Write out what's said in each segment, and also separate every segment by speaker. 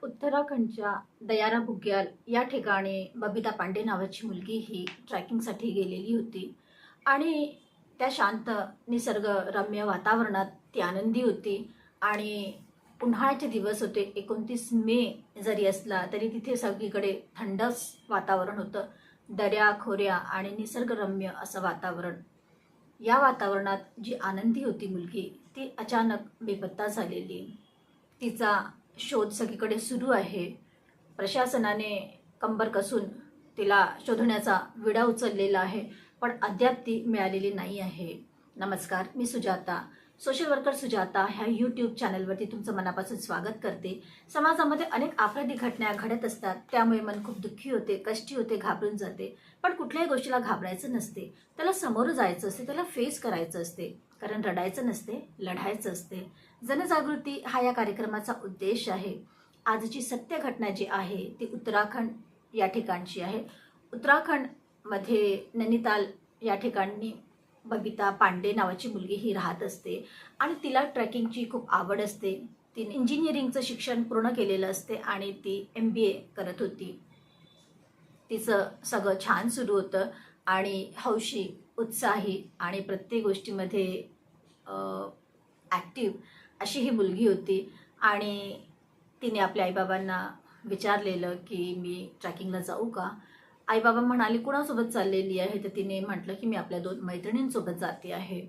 Speaker 1: उत्तराखंडच्या दयारा बुग्याल या ठिकाणी बबिता पांडे नावाची मुलगी ही ट्रॅकिंगसाठी गेलेली होती आणि त्या शांत निसर्गरम्य वातावरणात ती आनंदी होती. आणि उन्हाळ्याचे दिवस होते, 29 मे जरी असला तरी तिथे सगळीकडे थंडच वातावरण होतं. दऱ्या खोऱ्या आणि निसर्गरम्य असं वातावरण. या वातावरणात जी आनंदी होती मुलगी ती अचानक बेपत्ता झालेली. तिचा शोध सगळीकडे सुरू आहे. प्रशासनाने कंबर कसून तिला शोधण्याचा विडा उचललेला आहे, पण अद्याप ती मिळालेली नाही आहे. नमस्कार, मी सुजाता, सोशल वर्कर सुजाता ह्या यूट्यूब चॅनलवरती तुमचं मनापासून स्वागत करते. समाजामध्ये अनेक आपराधिक घटना घडत असतात, त्यामुळे मन खूप दुःखी होते, कष्टी होते, घाबरून जाते. पण कुठल्याही गोष्टीला घाबरायचं नसते, त्याला समोर जायचं असते, त्याला फेस करायचं असते. कारण रडायचं नसते, लढायचं असते. जनजागृती हा या कार्यक्रमाचा उद्देश आहे. आजची सत्य घटना जी आहे ती उत्तराखंड या ठिकाणची आहे. उत्तराखंडमध्ये नैनिताल या ठिकाणी बबिता पांडे नावाची मुलगी ही राहत असते आणि तिला ट्रेकिंगची खूप आवड असते. तिने इंजिनिअरिंगचं शिक्षण पूर्ण केलेलं असते आणि ती MBA करत होती. तिचं सगळं छान सुरू होतं आणि हौशी, उत्साही आणि प्रत्येक गोष्टीमध्ये ॲक्टिव्ह अशी ही मुलगी होती. आणि तिने आपल्या आईबाबांना विचारलेलं की मी ट्रॅकिंगला जाऊ का. आईबाबा म्हणाले कुणासोबत चाललेली आहे, तर तिने म्हटलं की मी आपल्या 2 मैत्रिणींसोबत जाते आहे.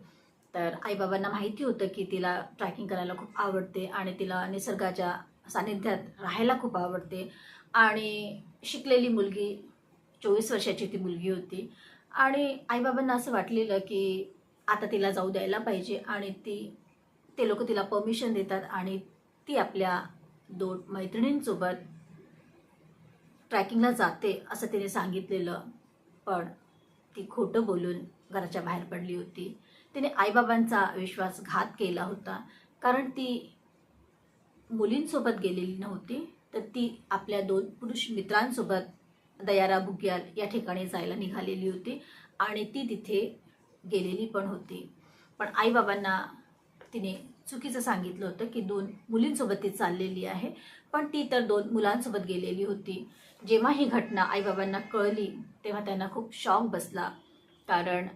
Speaker 1: तर आईबाबांना माहिती होतं की तिला ट्रॅकिंग करायला खूप आवडते आणि तिला निसर्गाच्या सानिध्यात राहायला खूप आवडते. आणि शिकलेली मुलगी, 24 वर्षाची ती मुलगी होती. आणि आईबाबांना असं वाटलेलं की आता तिला जाऊ द्यायला पाहिजे आणि ते लोक तिला परमिशन देतात आणि ती आपल्या 2 मैत्रिणींसोबत ट्रॅकिंगला जाते असं तिने सांगितलेलं. पण ती खोटं बोलून घराच्या बाहेर पडली होती. तिने आईबाबांचा विश्वासघात केला होता, कारण ती मुलींसोबत गेलेली नव्हती, तर ती आपल्या 2 पुरुष मित्रांसोबत दयारा बुग्याल या ठिकाणी जायला निघालेली होती आणि ती तिथे गेलेली पण होती. पण आईबाबांना तिने चुकीचं सांगितलं होतं की 2 मुलींसोबत ती चाललेली आहे, पण ती तर 2 मुलांसोबत गेलेली होती. जेव्हा ही घटना आईबाबांना कळली तेव्हा त्यांना खूप शॉक बसला, कारण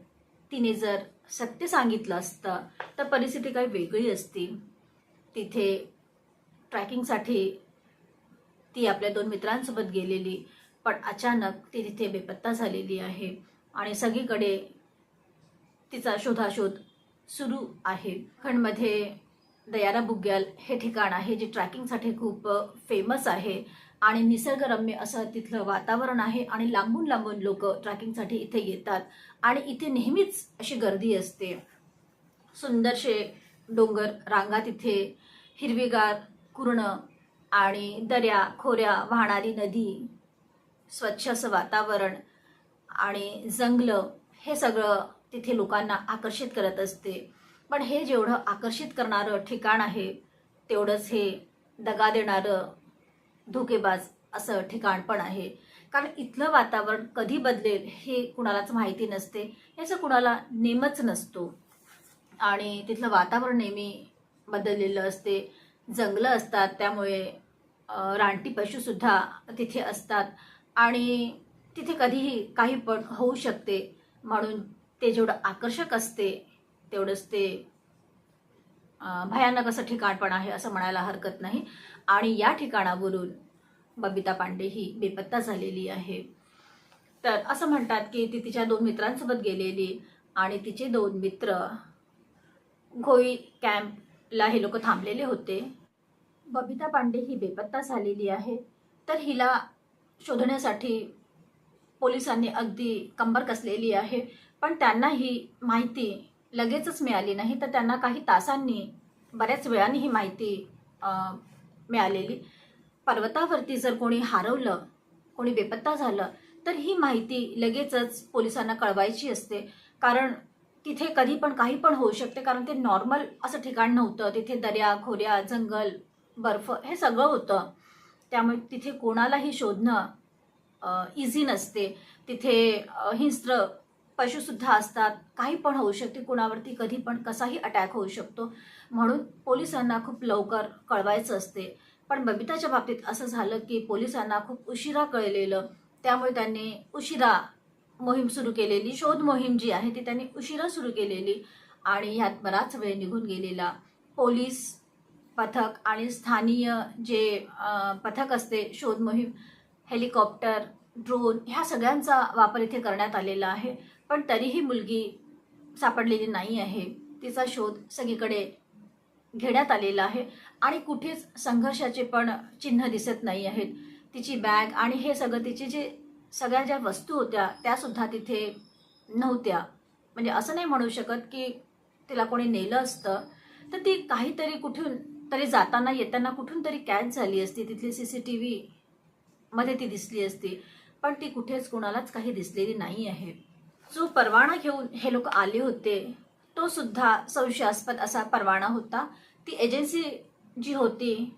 Speaker 1: तिने जर सत्य सांगितलं असतं तर परिस्थिती काही वेगळी असती. तिथे ट्रॅकिंगसाठी ती आपल्या 2 मित्रांसोबत गेलेली, पण अचानक ती तिथे बेपत्ता झालेली आहे आणि सगळीकडे तिचा शोधाशोध सुरू आहे. खंडमध्ये दयारा बुग्याल हे ठिकाण आहे जे ट्रॅकिंगसाठी खूप फेमस आहे आणि निसर्गरम्य असं तिथलं वातावरण आहे आणि लांबून लांबून लोक ट्रॅकिंगसाठी इथे येतात आणि इथे नेहमीच अशी गर्दी असते. सुंदरशे डोंगर रांगा तिथे, हिरवीगार कुर्ण आणि दऱ्या खोऱ्या, वाहणारी नदी, स्वच्छ असं वातावरण आणि जंगलं, हे सगळं तिथे लोकांना आकर्षित करत असते. पण हे जेवढं आकर्षित करणारं ठिकाण आहे तेवढंच हे दगा देणारं धोकेबाज असं ठिकाण पण आहे. कारण इथलं वातावरण कधी बदलेल हे कुणालाच माहिती नसते, याचं कुणाला नेमच नसतो. आणि तिथलं वातावरण नेहमी बदललेलं असते. जंगलं असतात, त्यामुळे रानटी पशुसुद्धा तिथे असतात आणि तिथे कधीही काही पण होऊ शकते. म्हणून ते जेवढं आकर्षक असते तेवढंच ते भयानक असं ठिकाण पण आहे असं म्हणायला हरकत नाही. आणि या ठिकाणावरून बबिता पांडे ही बेपत्ता झालेली आहे. तर असं म्हणतात की ती तिच्या 2 मित्रांसोबत गेलेली आणि तिचे 2 मित्र घोई कॅम्पला हे लोक थांबलेले होते. बबिता पांडे ही बेपत्ता झालेली आहे, तर हिला शोधण्यासाठी पोलिसांनी अगदी कंबर कसलेली आहे. पण त्यांना ही माहिती लगेचच मिळाली नाही, तर त्यांना काही तासांनी, बऱ्याच वेळाने ही माहिती मिळालेली. पर्वतावरती जर कोणी हरवलं, कोणी बेपत्ता झालं, तर ही माहिती लगेचच पोलिसांना कळवायची असते. कारण तिथे कधी पण काही पण होऊ शकते, कारण ते नॉर्मल असं ठिकाण नव्हतं. तिथे दऱ्या खोऱ्या, जंगल, बर्फ हे सगळं होतं. त्यामुळे तिथे कोणालाही शोधणं इझी नसते. तिथे हिंस्त्र पशुसुद्धा असतात, काही पण होऊ शकते, कुणावरती कधी पण कसाही अटॅक होऊ शकतो. म्हणून पोलिसांना खूप लवकर कळवायचं असते. पण बबिताच्या बाबतीत असं झालं की पोलिसांना खूप उशिरा कळलेलं, त्यामुळे त्यांनी उशिरा मोहीम सुरू केलेली, शोध मोहीम जी आहे ती त्यांनी उशिरा सुरू केलेली आणि ह्यात बराच वेळ निघून गेलेला. पोलीस पथक आणि स्थानीय जे पथक असते, शोध मोहीम, हेलिकॉप्टर, ड्रोन ह्या सगळ्यांचा वापर इथे करण्यात आलेला आहे. पण तरीही मुलगी सापडलेली नाही आहे. तिचा शोध सगळीकडे घेण्यात आलेला आहे आणि कुठेच संघर्षाचे पण चिन्ह दिसत नाही आहेत. तिची बॅग आणि हे सगळं, तिचे जे सगळ्या ज्या वस्तू होत्या त्या सुद्धा तिथे नव्हत्या. म्हणजे असं नाही म्हणू शकत की तिला कोणी नेलं असतं, तर ती काहीतरी कुठून तरी जाताना येताना कुठून तरी कॅच झाली असती, तिथली CCTV मध्ये ती दिसली असती, पण ती कुठेच कोणालाच काही दिसलेली नाही आहे. जो परवाना घेऊन हे लोक आले होते तो सुद्धा संशयास्पद असा परवाना होता. ती एजन्सी जी होती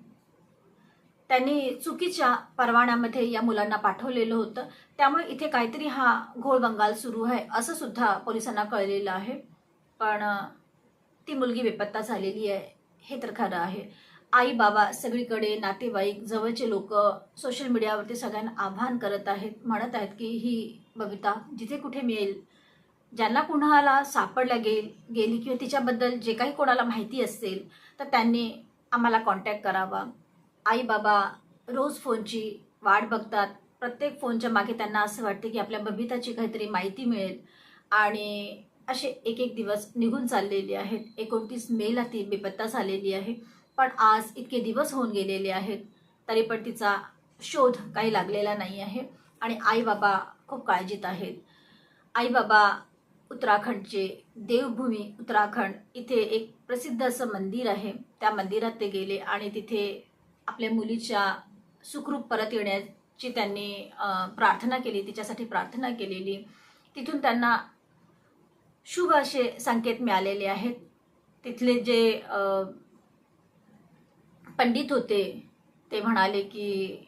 Speaker 1: त्यांनी चुकीच्या परवान्यामध्ये या मुलांना पाठवलेलं होतं, त्यामुळे इथे काहीतरी हा घोळबंगाल सुरू आहे असं सुद्धा पोलिसांना कळलेलं आहे. पण ती मुलगी बेपत्ता झालेली आहे हे तर खरं आहे. आई बाबा सगळीकडे, नातेवाईक, जवळचे लोक सोशल मीडियावरती सगळ्यांना आव्हान करत आहेत, म्हणत आहेत की ही बबिता जिथे कुठे मिळेल, ज्यांना कुणाला सापडल्या गेली किंवा तिच्याबद्दल जे काही कोणाला माहिती असेल तर त्यांनी आम्हाला कॉन्टॅक्ट करावा. आई बाबा रोज फोनची वाट बघतात. प्रत्येक फोनच्या मागे त्यांना असं वाटते की आपल्या बबिताची काहीतरी माहिती मिळेल आणि असे एक एक दिवस निघून चाललेले आहेत. 29 मेला ती बेपत्ता झालेली आहे. पण आज इतके दिवस होऊन गेलेले आहेत तरी पण तिचा शोध काही लागलेला नाही आहे आणि आई बाबा खूप काळजीत आहेत. आई बाबा उत्तराखंडचे, देवभूमी उत्तराखंड इथे एक प्रसिद्ध असं मंदिर आहे, त्या मंदिरात ते गेले आणि तिथे आपल्या मुलीच्या सुखरूप परत येण्याची त्यांनी प्रार्थना केली, तिच्यासाठी प्रार्थना केलेली. तिथून त्यांना शुभ असे संकेत मिळालेले आहेत. तिथले जे पंडित होते ते म्हणाले की